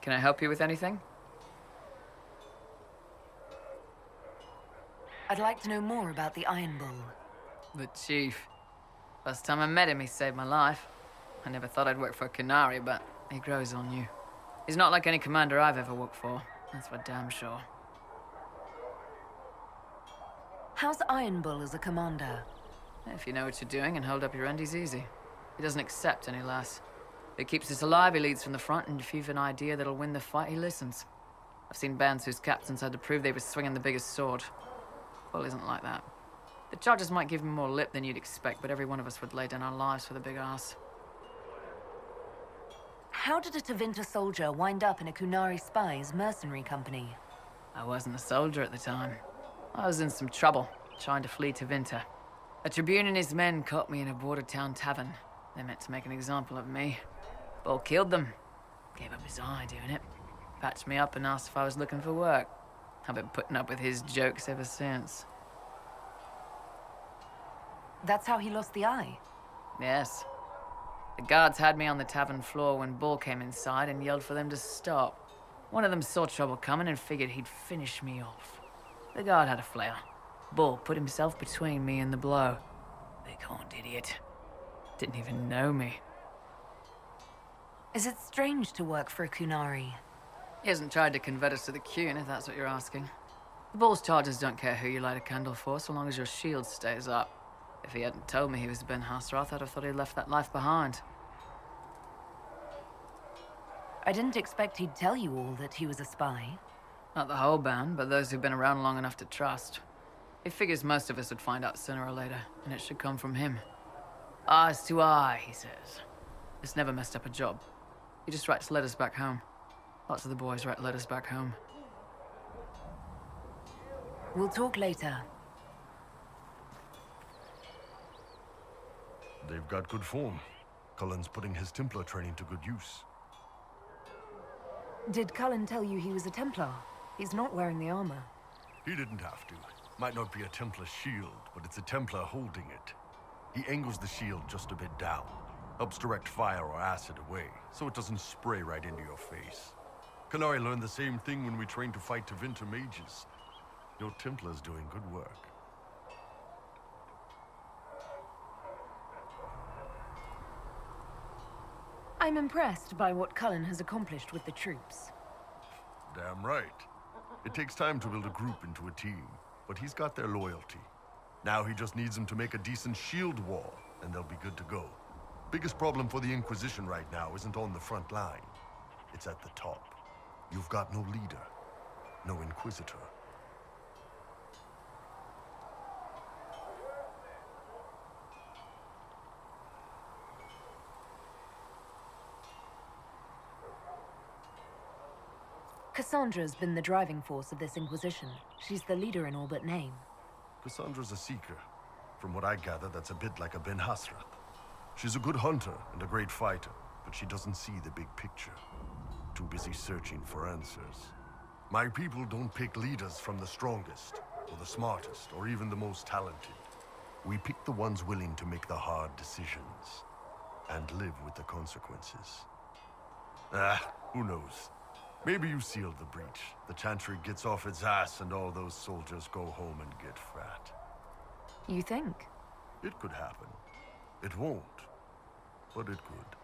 Can I help you with anything? I'd like to know more about the Iron Bull. The Chief. Last time I met him, he saved my life. I never thought I'd work for a Canary, but he grows on you. He's not like any commander I've ever worked for. That's for damn sure. How's Iron Bull as a commander? If you know what you're doing and hold up your end, he's easy. He doesn't accept any less. If he keeps us alive, he leads from the front, and if you've an idea that'll win the fight, he listens. I've seen bands whose captains had to prove they were swinging the biggest sword. Bull isn't like that. The charges might give him more lip than you'd expect, but every one of us would lay down our lives for the big ass. How did a Tevinter soldier wind up in a Kunari spy's mercenary company? I wasn't a soldier at the time. I was in some trouble, trying to flee to Vinter. A Tribune and his men caught me in a border town tavern. They meant to make an example of me. Bull killed them. Gave up his eye doing it. Patched me up and asked if I was looking for work. I've been putting up with his jokes ever since. That's how he lost the eye? Yes. The guards had me on the tavern floor when Bull came inside and yelled for them to stop. One of them saw trouble coming and figured he'd finish me off. The guard had a flare. Bull put himself between me and the blow. Big-horned idiot. Didn't even know me. Is it strange to work for a Kunari? He hasn't tried to convert us to the Qun, if that's what you're asking. The Bull's charges don't care who you light a candle for, so long as your shield stays up. If he hadn't told me he was Ben Hasrath, I'd have thought he'd left that life behind. I didn't expect he'd tell you all that he was a spy. Not the whole band, but those who've been around long enough to trust. He figures most of us would find out sooner or later, and it should come from him. Eyes to eye, he says. It's never messed up a job. He just writes letters back home. Lots of the boys write letters back home. We'll talk later. They've got good form. Cullen's putting his Templar training to good use. Did Cullen tell you he was a Templar? He's not wearing the armor. He didn't have to. Might not be a Templar shield, but it's a Templar holding it. He angles the shield just a bit down. Helps direct fire or acid away, so it doesn't spray right into your face. Canary learned the same thing when we trained to fight Tevinter mages. Your Templar's doing good work. I'm impressed by what Cullen has accomplished with the troops. Damn right. It takes time to build a group into a team, but he's got their loyalty. Now he just needs them to make a decent shield wall, and they'll be good to go. Biggest problem for the Inquisition right now isn't on the front line. It's at the top. You've got no leader, no Inquisitor. Cassandra's been the driving force of this Inquisition. She's the leader in all but name. Cassandra's a seeker. From what I gather, that's a bit like a Ben Hasrath. She's a good hunter and a great fighter, but she doesn't see the big picture. Too busy searching for answers. My people don't pick leaders from the strongest, or the smartest, or even the most talented. We pick the ones willing to make the hard decisions, and live with the consequences. Who knows? Maybe you sealed the breach. The Chantry gets off its ass and all those soldiers go home and get fat. You think? It could happen. It won't, but it could.